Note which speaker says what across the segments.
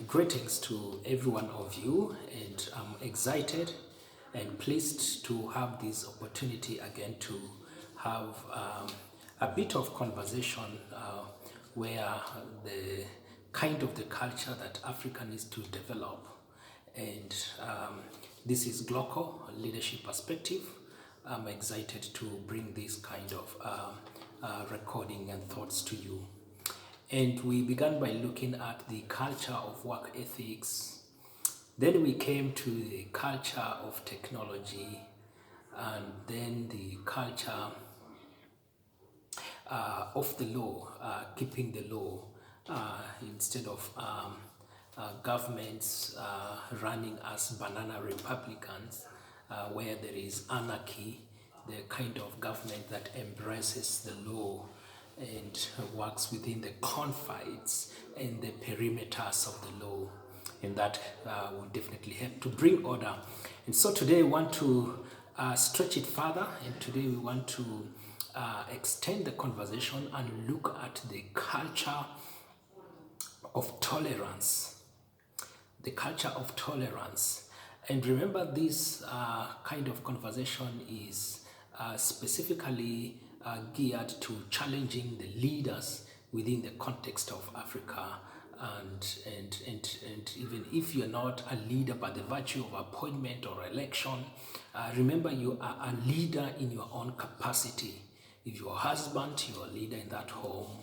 Speaker 1: Greetings to every one of you, and I'm excited and pleased to have this opportunity again to have a bit of conversation where the kind of the culture that Africa needs to develop. And this is Gloco Leadership Perspective. I'm excited to bring this kind of recording and thoughts to you. And we began by looking at the culture of work ethics. Then we came to the culture of technology, and then the culture of the law, keeping the law instead of governments running as banana republicans, where there is anarchy, the kind of government that embraces the law and works within the confines and the perimeters of the law. And that will definitely help to bring order. And so today we want to stretch it further, and today we want to extend the conversation and look at the culture of tolerance. The culture of tolerance. And remember, this kind of conversation is specifically geared to challenging the leaders within the context of Africa. And even if you're not a leader by the virtue of appointment or election, remember you are a leader in your own capacity. If you're a husband, you're a leader in that home.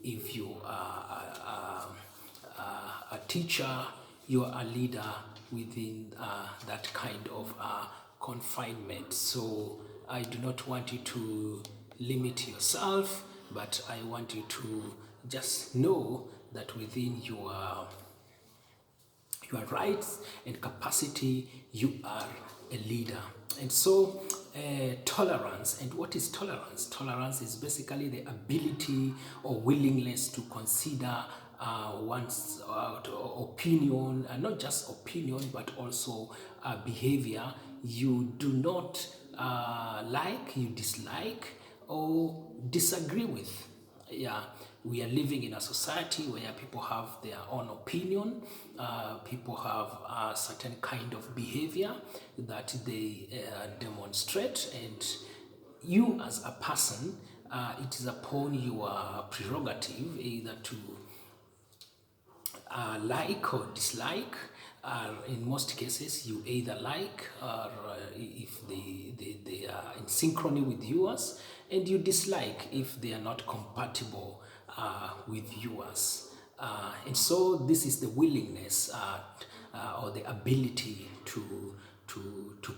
Speaker 1: If you are a teacher, you're a leader within that kind of confinement. So I do not want you to limit yourself, but I want you to just know that within your rights and capacity, you are a leader. And so tolerance. And what is tolerance? Tolerance is basically the ability or willingness to consider one's opinion, and not just opinion, but also behavior you do not like, you dislike, or disagree with. Yeah, we are living in a society where people have their own opinion, people have a certain kind of behavior that they demonstrate, and you as a person, it is upon your prerogative either to like or dislike. In most cases, you either like, or if they are in synchrony with yours, and you dislike if they are not compatible with yours. And so this is the willingness or the ability to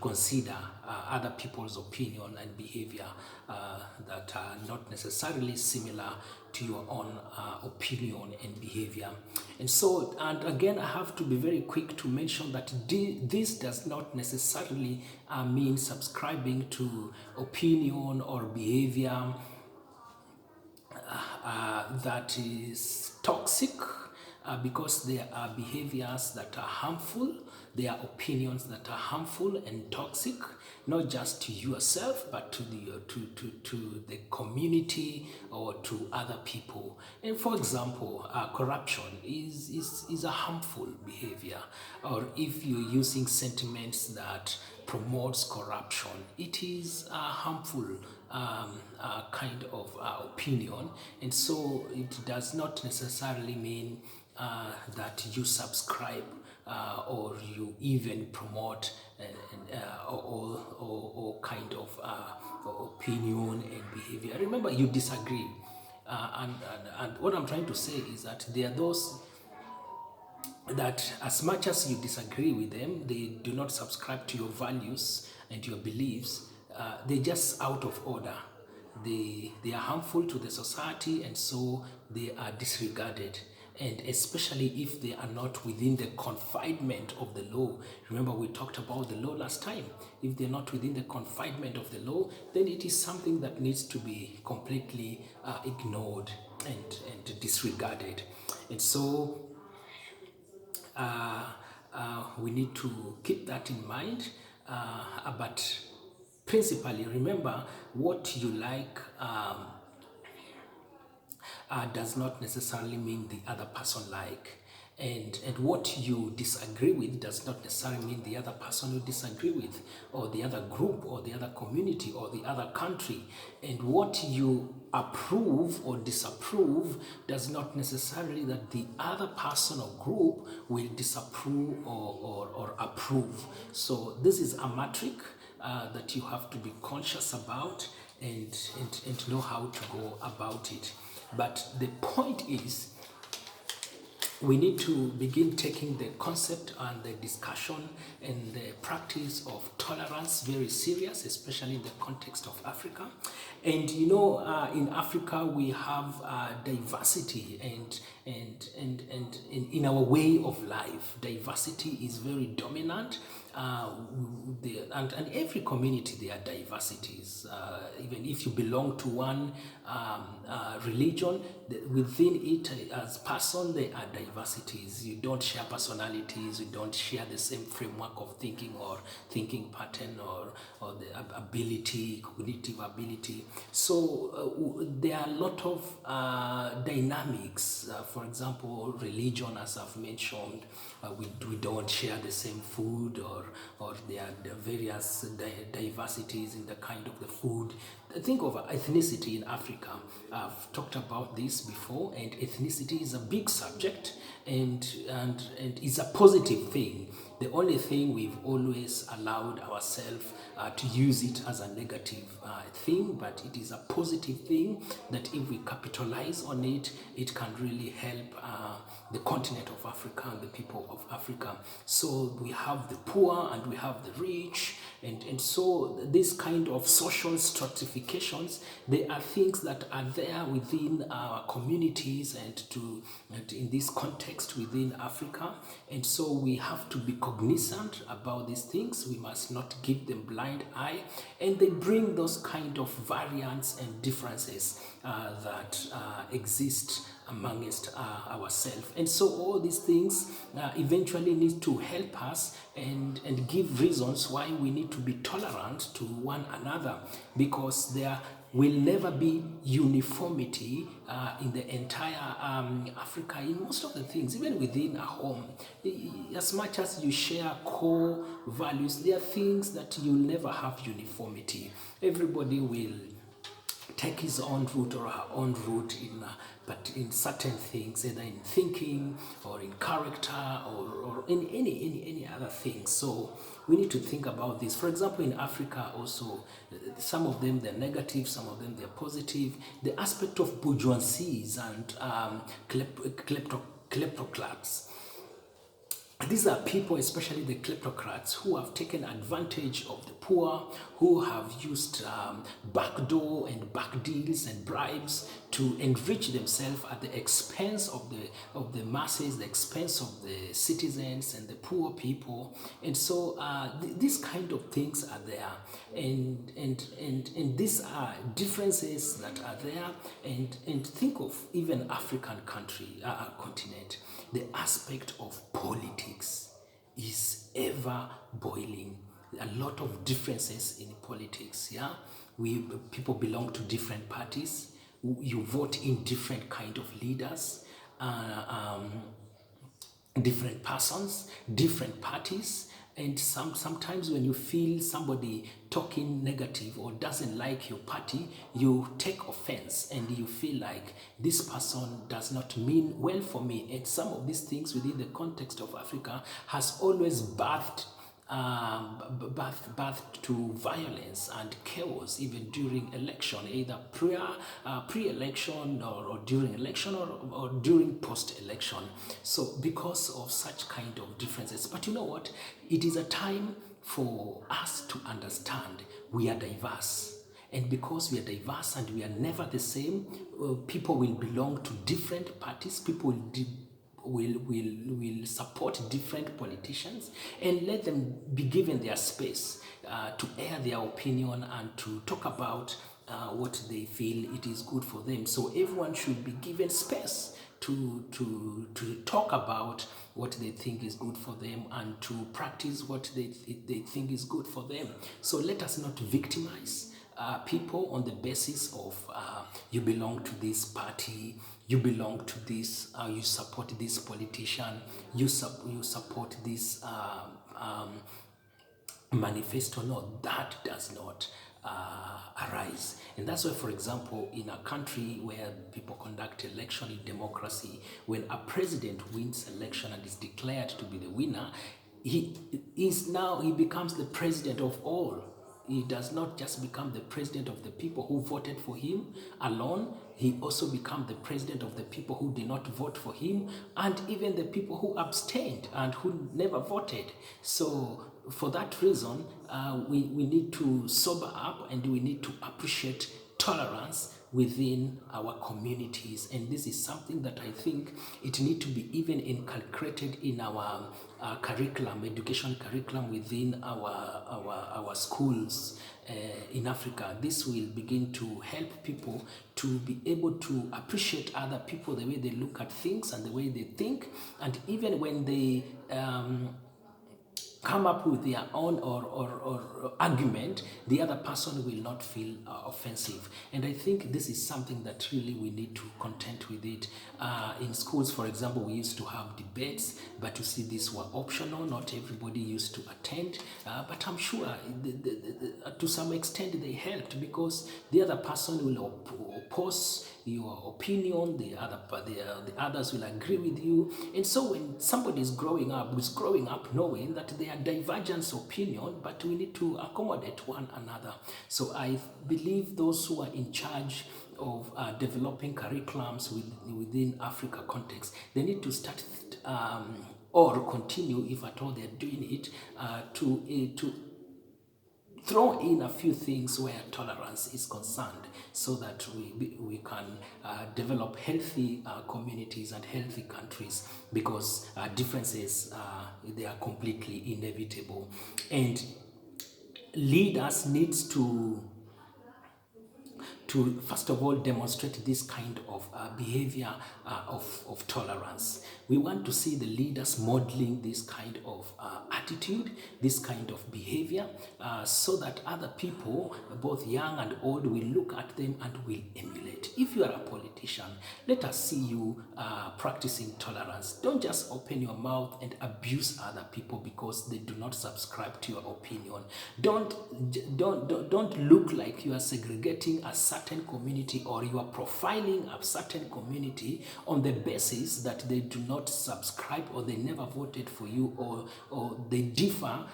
Speaker 1: consider other people's opinion and behavior that are not necessarily similar to your own opinion and behavior. And so, and again, I have to be very quick to mention that this does not necessarily mean subscribing to opinion or behavior that is toxic, because there are behaviors that are harmful, there are opinions that are harmful and toxic, not just to yourself, but to the community or to other people. And for example, corruption is a harmful behavior. Or if you're using sentiments that promotes corruption, it is a harmful kind of opinion. And so it does not necessarily mean that you subscribe or you even promote all kind of opinion and behavior. Remember, you disagree. And what I'm trying to say is that there are those that as much as you disagree with them, they do not subscribe to your values and your beliefs. They're just out of order. They are harmful to the society, and so they are disregarded. And especially if they are not within the confinement of the law. Remember, we talked about the law last time. If they're not within the confinement of the law, then it is something that needs to be completely ignored and disregarded. And so we need to keep that in mind. But principally, remember, what you like does not necessarily mean the other person like. And what you disagree with does not necessarily mean the other person you disagree with, or the other group, or the other community, or the other country. And what you approve or disapprove does not necessarily that the other person or group will disapprove or approve. So this is a metric that you have to be conscious about, and know how to go about it. But the point is, we need to begin taking the concept and the discussion and the practice of tolerance very serious, especially in the context of Africa. And in Africa we have diversity, and in our way of life, diversity is very dominant. And every community there are diversities. Even if you belong to one religion, within it as person there are diversities. You don't share personalities, you don't share the same framework of thinking or thinking pattern, or the ability, cognitive ability. So there are a lot of dynamics. For example, religion, as I've mentioned, we don't share the same food, or there are various diversities in the kind of the food. Think of ethnicity in Africa. I've talked about this before, and ethnicity is a big subject, and is a positive thing. The only thing we've always allowed ourselves to use it as a negative thing, but it is a positive thing that if we capitalize on it, it can really help the continent of Africa and the people of Africa. So we have the poor and we have the rich, and so this kind of social stratifications, they are things that are there within our communities, and in this context within Africa. And so we have to be cognizant about these things. We must not give them blind eye, and they bring those kind of variants and differences that exist amongst ourselves. And so all these things eventually need to help us and give reasons why we need to be tolerant to one another, because there will never be uniformity in the entire Africa in most of the things, even within a home. As much as you share core values, there are things that you'll never have uniformity. Everybody will take his own route or her own route but in certain things, either in thinking or in character, or in any other thing. So we need to think about this. For example, in Africa also, some of them they're negative, some of them they're positive. The aspect of bourgeoisies and kleptocrats. These are people, especially the kleptocrats, who have taken advantage of the poor, who have used backdoor and back deals and bribes to enrich themselves at the expense of the masses, the expense of the citizens and the poor people. And so these kind of things are there, and these are differences that are there. And think of even African continent. The aspect of politics is ever boiling. A lot of differences in politics. Yeah, people belong to different parties. You vote in different kind of leaders, different persons, different parties. And sometimes when you feel somebody talking negative or doesn't like your party, you take offense and you feel like this person does not mean well for me. And some of these things within the context of Africa has always birthed to violence and chaos, even during election, either pre-election, or during election, or during post-election. So because of such kind of differences. But you know what? It is a time for us to understand we are diverse. And because we are diverse and we are never the same, people will belong to different parties, people will support different politicians, and let them be given their space to air their opinion and to talk about what they feel it is good for them. So everyone should be given space to talk about what they think is good for them and to practice what they think is good for them. So let us not victimize people on the basis of you belong to this party, you belong to this, you support this politician, you support this manifesto. No, that does not arise. And that's why, for example, in a country where people conduct election in democracy, when a president wins election and is declared to be the winner, he becomes the president of all. He does not just become the president of the people who voted for him alone. He also becomes the president of the people who did not vote for him, and even the people who abstained and who never voted. So for that reason, we need to sober up, and we need to appreciate tolerance within our communities. And this is something that I think it need to be even inculcated in our curriculum, education curriculum within our schools in Africa. This will begin to help people to be able to appreciate other people, the way they look at things and the way they think, and even when they come up with their own or argument, the other person will not feel offensive. And I think this is something that really we need to content with it. In schools, for example, we used to have debates, but you see, these were optional. Not everybody used to attend, but I'm sure to some extent they helped, because the other person will oppose your opinion, the others will agree with you. And so when somebody is growing up knowing that there are divergent opinion, but we need to accommodate one another. So I believe those who are in charge of developing curriculums within Africa context, they need to start or continue, if at all they're doing it, to throw in a few things where tolerance is concerned, so that we can develop healthy communities and healthy countries, because differences, they are completely inevitable. And leaders needs to first of all demonstrate this kind of behavior of tolerance. We want to see the leaders modeling this kind of attitude, this kind of behavior, so that other people, both young and old, will look at them and will emulate. If you are a politician, let us see you practicing tolerance. Don't just open your mouth and abuse other people because they do not subscribe to your opinion. Don't look like you are segregating a certain community, or you are profiling a certain community on the basis that they do not subscribe, or they never voted for you, or they differ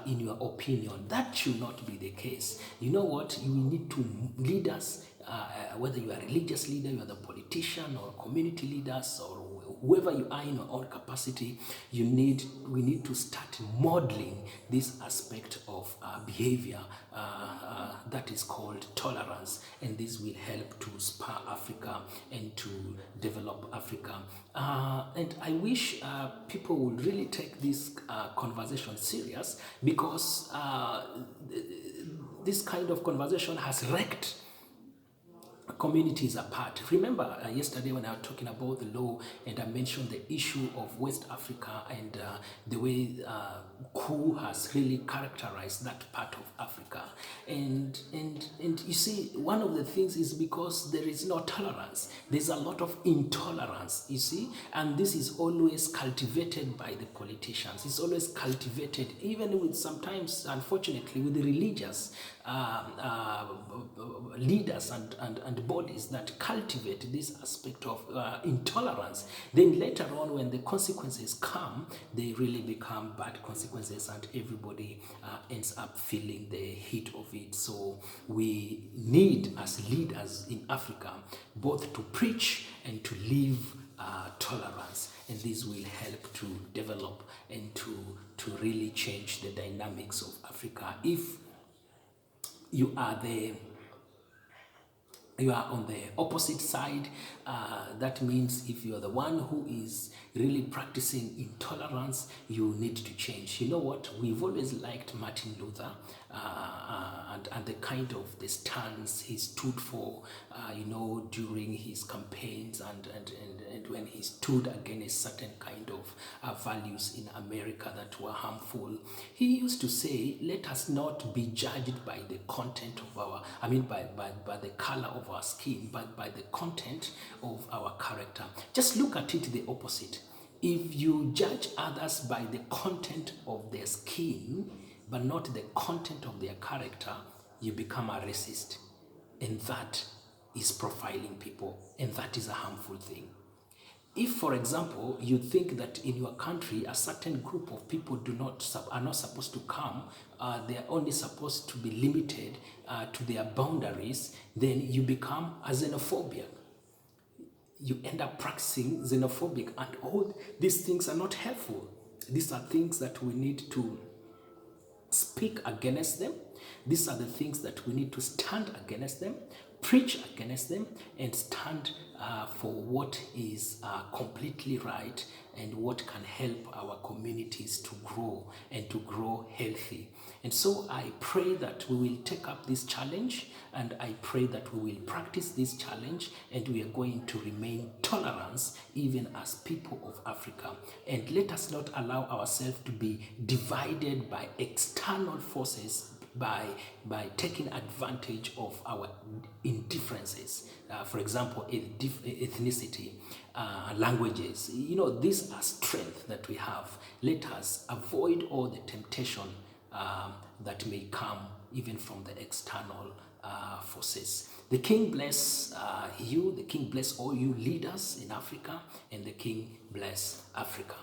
Speaker 1: in your opinion. That should not be the case. You know what? You need to leaders, whether you are a religious leader, you are the politician, or community leaders, or whoever you are in your own capacity, we need to start modeling this aspect of behavior that is called tolerance, and this will help to spur Africa and to develop Africa. And I wish people would really take this conversation serious, because this kind of conversation has wrecked communities apart. Remember yesterday when I was talking about the law, and I mentioned the issue of West Africa, and the way coup has really characterized that part of Africa. And you see, one of the things is because there is no tolerance. There's a lot of intolerance, you see, and this is always cultivated by the politicians. It's always cultivated, even with sometimes, unfortunately, with the religious leaders and bodies that cultivate this aspect of intolerance. Then later on, when the consequences come, they really become bad consequences, and everybody ends up feeling the heat of it. So we need, as leaders in Africa, both to preach and to live tolerance, and this will help to develop and to really change the dynamics of Africa. If you are on the opposite side, that means if you are the one who is really practicing intolerance, you need to change. You know what? We've always liked Martin Luther and the kind of the stance he stood for, during his campaigns and and when he stood against certain kind of values in America that were harmful, he used to say, let us not be judged by the content of our, by the color of our skin, but by the content of our character. Just look at it the opposite. If you judge others by the content of their skin, but not the content of their character, you become a racist. And that is profiling people, and that is a harmful thing. If, for example, you think that in your country a certain group of people are not supposed to come, they are only supposed to be limited to their boundaries, then you become a xenophobic. You end up practicing xenophobic, and all these things are not helpful. These are things that we need to speak against them. These are the things that we need to stand against them, preach against them, and stand for what is completely right and what can help our communities to grow and to grow healthy. And so I pray that we will take up this challenge, and I pray that we will practice this challenge, and we are going to remain tolerant even as people of Africa. And let us not allow ourselves to be divided by external forces, by taking advantage of our indifferences. For example, ethnicity, languages. These are strengths that we have. Let us avoid all the temptation that may come even from the external forces. The King bless you. The King bless all you leaders in Africa, and the King bless Africa.